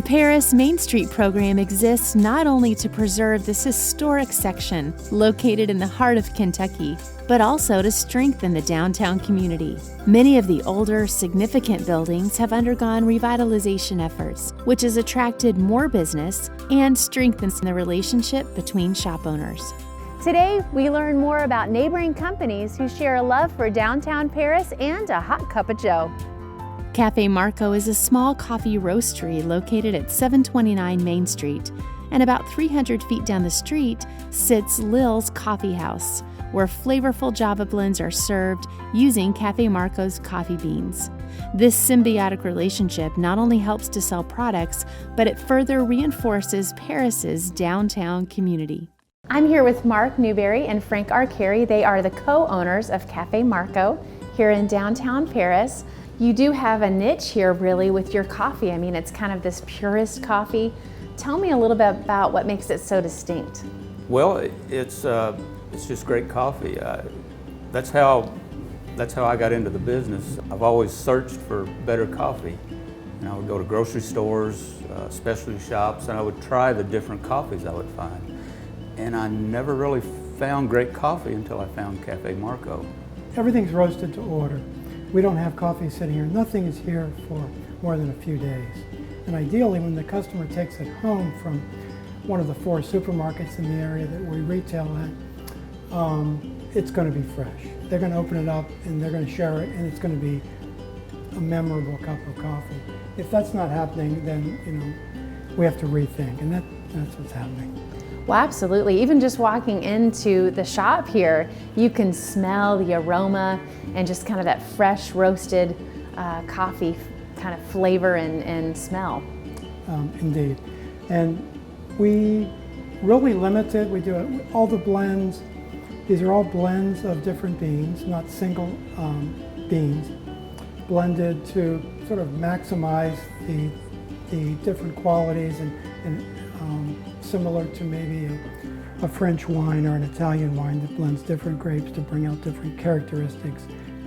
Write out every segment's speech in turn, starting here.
The Paris Main Street program exists not only to preserve this historic section located in the heart of Kentucky, but also to strengthen the downtown community. Many of the older, significant buildings have undergone revitalization efforts, which has attracted more business and strengthens the relationship between shop owners. Today, we learn more about neighboring companies who share a love for downtown Paris and a hot cup of joe. Cafe Marco is a small coffee roastery located at 729 Main Street, and about 300 feet down the street sits Lil's Coffee House, where flavorful Java blends are served using Cafe Marco's coffee beans. This symbiotic relationship not only helps to sell products, but it further reinforces Paris's downtown community. I'm here with Mark Newberry and Frank Arcari. They are the co-owners of Cafe Marco here in downtown Paris. You do have a niche here really with your coffee. I mean, it's kind of this purist coffee. Tell me a little bit about what makes it so distinct. Well, it's just great coffee. That's how I got into the business. I've always searched for better coffee. And I would go to grocery stores, specialty shops, and I would try the different coffees I would find. And I never really found great coffee until I found Cafe Marco. Everything's roasted to order. We don't have coffee sitting here. Nothing is here for more than a few days. And ideally, when the customer takes it home from one of the 4 supermarkets in the area that we retail at, it's going to be fresh. They're going to open it up and they're going to share it, and it's going to be a memorable cup of coffee. If that's not happening, then we have to rethink, and that's what's happening. Well, absolutely. Even just walking into the shop here, you can smell the aroma and just kind of that fresh roasted coffee kind of flavor and smell. Indeed. And we really limit it. We do all the blends. These are all blends of different beans, not single beans, blended to sort of maximize the different qualities and similar to maybe a French wine or an Italian wine that blends different grapes to bring out different characteristics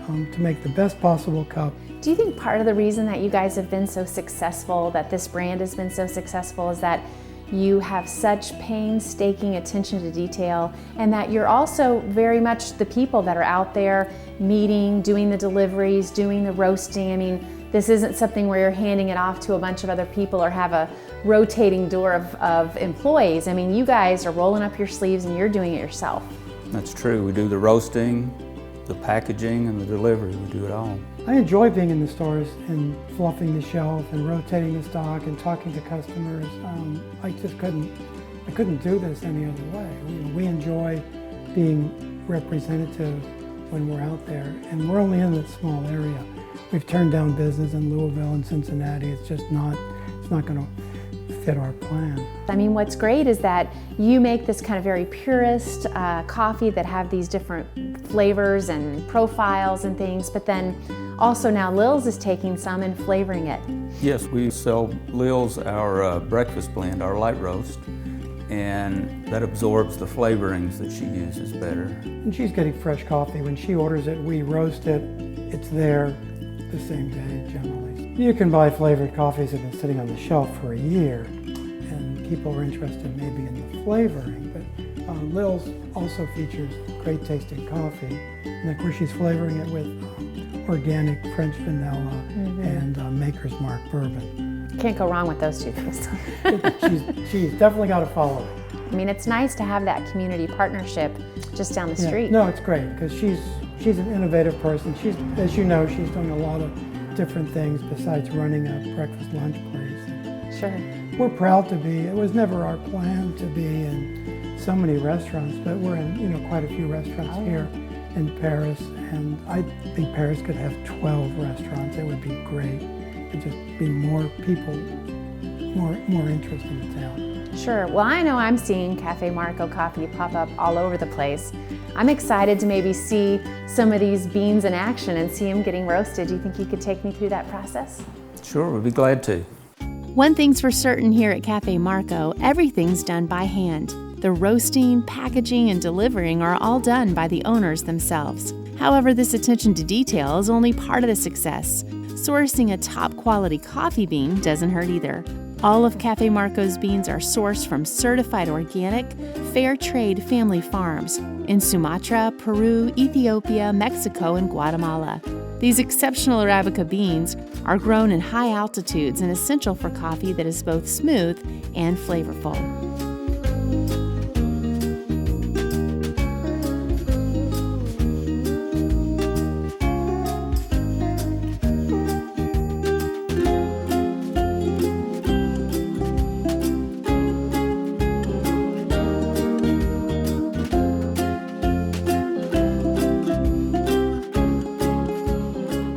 to make the best possible cup. Do you think part of the reason that you guys have been so successful, that this brand has been so successful, is that you have such painstaking attention to detail, and that you're also very much the people that are out there meeting, doing the deliveries, doing the roasting? I mean, this isn't something where you're handing it off to a bunch of other people or have a rotating door of employees. I mean, you guys are rolling up your sleeves and you're doing it yourself. That's true. We do the roasting, the packaging, and the delivery. We do it all. I enjoy being in the stores and fluffing the shelf and rotating the stock and talking to customers. I couldn't do this any other way. We enjoy being representative when we're out there, and we're only in that small area. We've turned down business in Louisville and Cincinnati. It's not going to fit our plan. I mean, what's great is that you make this kind of very purist coffee that have these different flavors and profiles and things, but then also now Lil's is taking some and flavoring it. Yes, we sell Lil's, our breakfast blend, our light roast, and that absorbs the flavorings that she uses better. And she's getting fresh coffee. When she orders it, we roast it. It's there the same day generally. You can buy flavored coffees that have been sitting on the shelf for a year, and people are interested maybe in the flavoring, but Lil's also features great tasting coffee, and of course she's flavoring it with organic French vanilla and Maker's Mark bourbon. Can't go wrong with those two things. she's definitely got to follow it. I mean, it's nice to have that community partnership just down the street. No, it's great because she's an innovative person. She's, as you know, she's doing a lot of different things besides running a breakfast lunch place. Sure. We're proud to be. It was never our plan to be in so many restaurants, but we're in quite a few restaurants here in Paris, and I think Paris could have 12 restaurants. It would be great. It'd just be more people, more interest in the town. Sure. Well, I know I'm seeing Cafe Marco coffee pop up all over the place. I'm excited to maybe see some of these beans in action and see them getting roasted. Do you think you could take me through that process? Sure, we'd be glad to. One thing's for certain here at Cafe Marco, everything's done by hand. The roasting, packaging, and delivering are all done by the owners themselves. However, this attention to detail is only part of the success. Sourcing a top-quality coffee bean doesn't hurt either. All of Cafe Marco's beans are sourced from certified organic, fair trade family farms in Sumatra, Peru, Ethiopia, Mexico, and Guatemala. These exceptional Arabica beans are grown in high altitudes and essential for coffee that is both smooth and flavorful.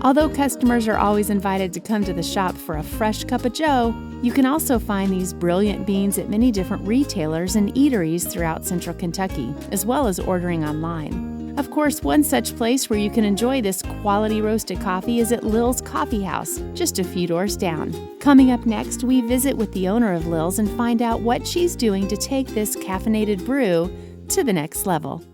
Although customers are always invited to come to the shop for a fresh cup of joe, you can also find these brilliant beans at many different retailers and eateries throughout central Kentucky, as well as ordering online. Of course, one such place where you can enjoy this quality roasted coffee is at Lil's Coffee House, just a few doors down. Coming up next, we visit with the owner of Lil's and find out what she's doing to take this caffeinated brew to the next level.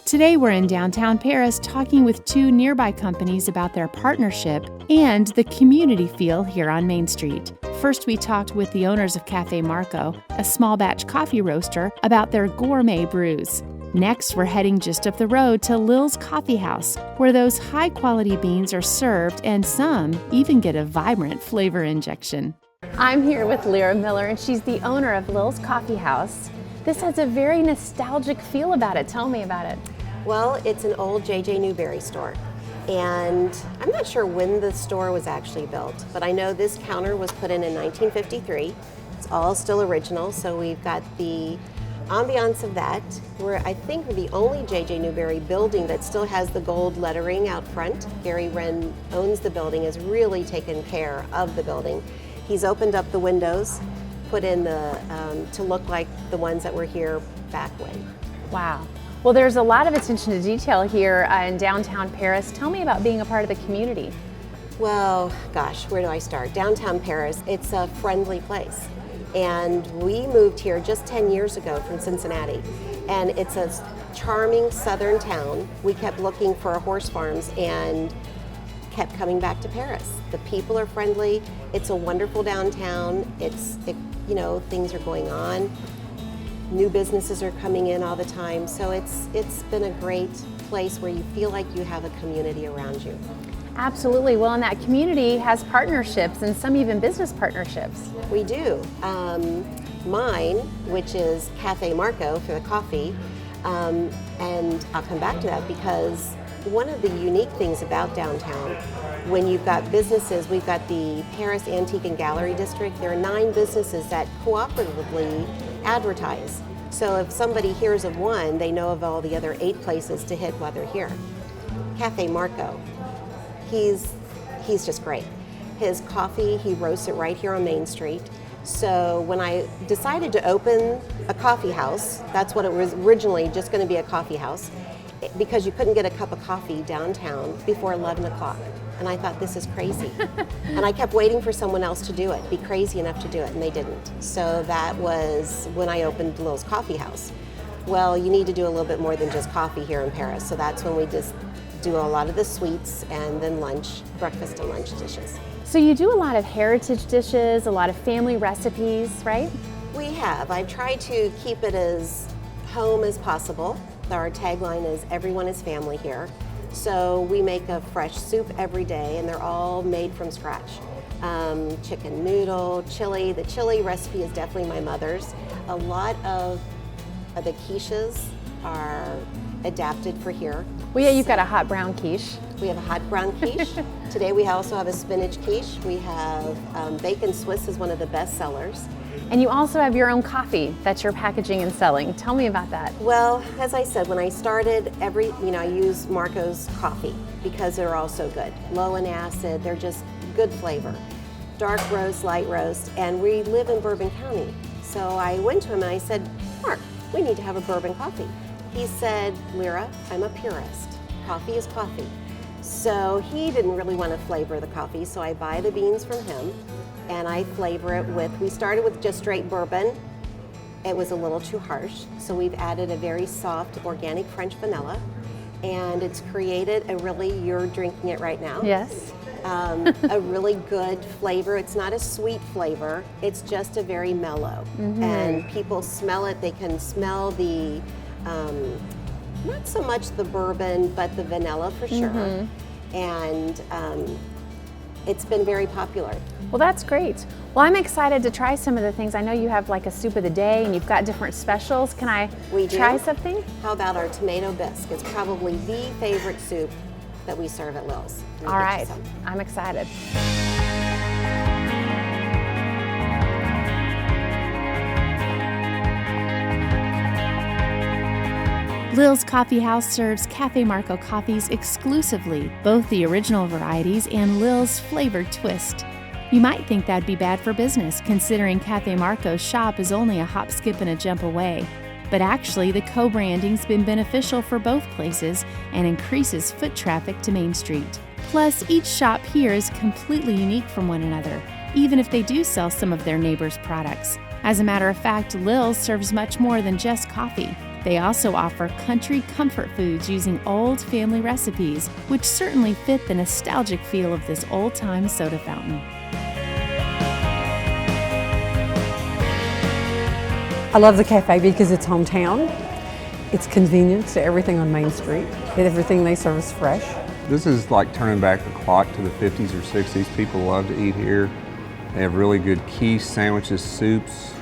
Today we're in downtown Paris talking with two nearby companies about their partnership and the community feel here on Main Street. First, we talked with the owners of Cafe Marco, a small batch coffee roaster, about their gourmet brews. Next, we're heading just up the road to Lil's Coffee House, where those high-quality beans are served and some even get a vibrant flavor injection. I'm here with Lyra Miller, and she's the owner of Lil's Coffee House. This has a very nostalgic feel about it. Tell me about it. Well, it's an old J.J. Newberry store, and I'm not sure when the store was actually built, but I know this counter was put in 1953. It's all still original, so we've got the ambiance of that. I think we're the only J.J. Newberry building that still has the gold lettering out front. Gary Wren owns the building, has really taken care of the building. He's opened up the windows, put in the, to look like the ones that were here back when. Wow. Well, there's a lot of attention to detail here in downtown Paris. Tell me about being a part of the community. Well, gosh, where do I start? Downtown Paris, it's a friendly place. And we moved here just 10 years ago from Cincinnati. And it's a charming southern town. We kept looking for horse farms and kept coming back to Paris. The people are friendly. It's a wonderful downtown. You know, things are going on. New businesses are coming in all the time, so it's been a great place where you feel like you have a community around you. Absolutely. Well, and that community has partnerships and some even business partnerships. We do. Mine, which is Cafe Marco for the coffee, and I'll come back to that because one of the unique things about downtown, when you've got businesses, we've got the Paris Antique and Gallery District. There are 9 businesses that cooperatively advertise. So if somebody hears of one, they know of all the other 8 places to hit while they're here. Cafe Marco, he's just great. His coffee, he roasts it right here on Main Street. So when I decided to open a coffee house, that's what it was originally, just going to be a coffee house, because you couldn't get a cup of coffee downtown before 11 o'clock. And I thought, this is crazy. And I kept waiting for someone else to do it, be crazy enough to do it, and they didn't. So that was when I opened Lil's Coffee House. Well, you need to do a little bit more than just coffee here in Paris. So that's when we just do a lot of the sweets and then lunch, breakfast and lunch dishes. So you do a lot of heritage dishes, a lot of family recipes, right? We have. I've tried to keep it as home as possible. Our tagline is everyone is family here. So we make a fresh soup every day, and they're all made from scratch. Chicken noodle, chili. The chili recipe is definitely my mother's. A lot of the quiches are adapted for here. Well, yeah, you've got a hot brown quiche. We have a hot brown quiche. Today we also have a spinach quiche. We have bacon Swiss is one of the best sellers. And you also have your own coffee that you're packaging and selling. Tell me about that. Well, as I said, when I started, I use Marco's coffee because they're all so good. Low in acid, they're just good flavor. Dark roast, light roast, and we live in Bourbon County. So I went to him and I said, Mark, we need to have a bourbon coffee. He said, Lyra, I'm a purist. Coffee is coffee. So he didn't really want to flavor the coffee, so I buy the beans from him and I flavor it with, we started with just straight bourbon. It was a little too harsh, so we've added a very soft organic French vanilla, and it's created a really, you're drinking it right now. Yes. a really good flavor. It's not a sweet flavor. It's just a very mellow. And people smell it. They can smell the, not so much the bourbon, but the vanilla for sure. And it's been very popular. Well, that's great. Well, I'm excited to try some of the things. I know you have like a soup of the day and you've got different specials. Can I try something? How about our tomato bisque? It's probably the favorite soup that we serve at Lil's. All right, I'm excited. Lil's Coffee House serves Cafe Marco coffees exclusively, both the original varieties and Lil's flavored twist. You might think that'd be bad for business, considering Cafe Marco's shop is only a hop, skip, and a jump away. But actually, the co-branding's been beneficial for both places and increases foot traffic to Main Street. Plus, each shop here is completely unique from one another, even if they do sell some of their neighbors' products. As a matter of fact, Lil's serves much more than just coffee. They also offer country comfort foods using old family recipes, which certainly fit the nostalgic feel of this old-time soda fountain. I love the cafe because it's hometown. It's convenient to everything on Main Street. Everything they serve is fresh. This is like turning back the clock to the 50s or 60s. People love to eat here. They have really good quiche, sandwiches, soups.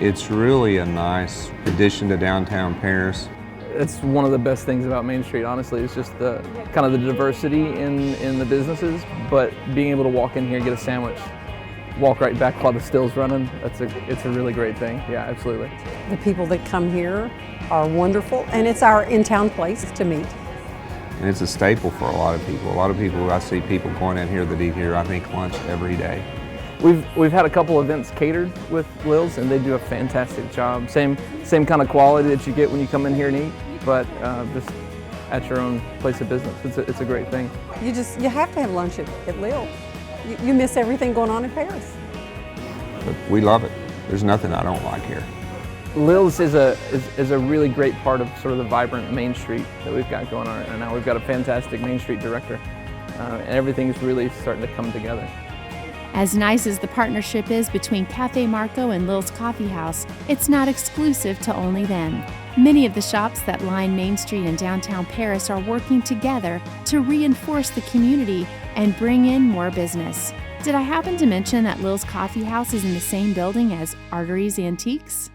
It's really a nice addition to downtown Paris. It's one of the best things about Main Street, honestly. It's just the kind of the diversity in the businesses, but being able to walk in here, get a sandwich, walk right back while the still's running, it's a really great thing. Yeah, absolutely. The people that come here are wonderful, and it's our in-town place to meet. And it's a staple for a lot of people. A lot of people, I see people going in here that eat here, I think, lunch every day. We've had a couple events catered with Lil's, and they do a fantastic job. Same kind of quality that you get when you come in here and eat, but just at your own place of business. It's a great thing. You have to have lunch at Lil. You miss everything going on in Paris. But we love it. There's nothing I don't like here. Lil's is a really great part of sort of the vibrant Main Street that we've got going on right now. We've got a fantastic Main Street director, and everything's really starting to come together. As nice as the partnership is between Cafe Marco and Lil's Coffee House, it's not exclusive to only them. Many of the shops that line Main Street in downtown Paris are working together to reinforce the community and bring in more business. Did I happen to mention that Lil's Coffee House is in the same building as Arteries Antiques?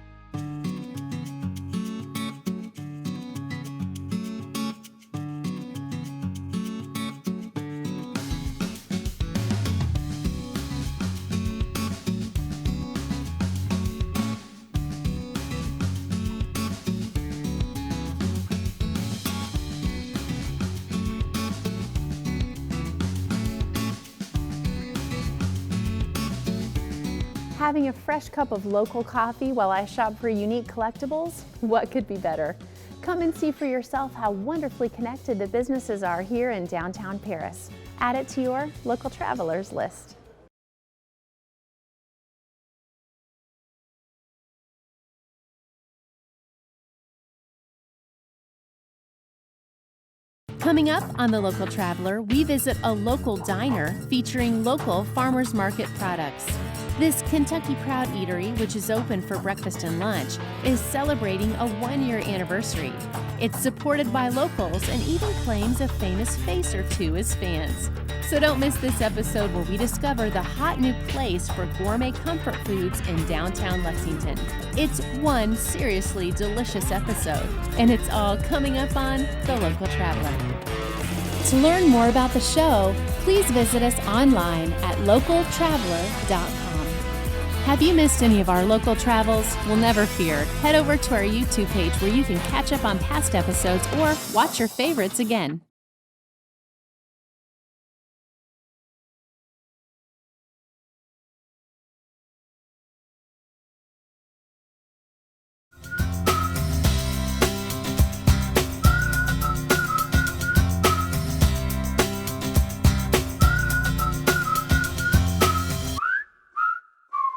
Having a fresh cup of local coffee while I shop for unique collectibles? What could be better? Come and see for yourself how wonderfully connected the businesses are here in downtown Paris. Add it to your local travelers list. Coming up on The Local Traveler, we visit a local diner featuring local farmers market products. This Kentucky Proud Eatery, which is open for breakfast and lunch, is celebrating a one-year anniversary. It's supported by locals and even claims a famous face or two as fans. So don't miss this episode where we discover the hot new place for gourmet comfort foods in downtown Lexington. It's one seriously delicious episode, and it's all coming up on The Local Traveler. To learn more about the show, please visit us online at localtraveler.com. Have you missed any of our local travels? Well, never fear. Head over to our YouTube page where you can catch up on past episodes or watch your favorites again.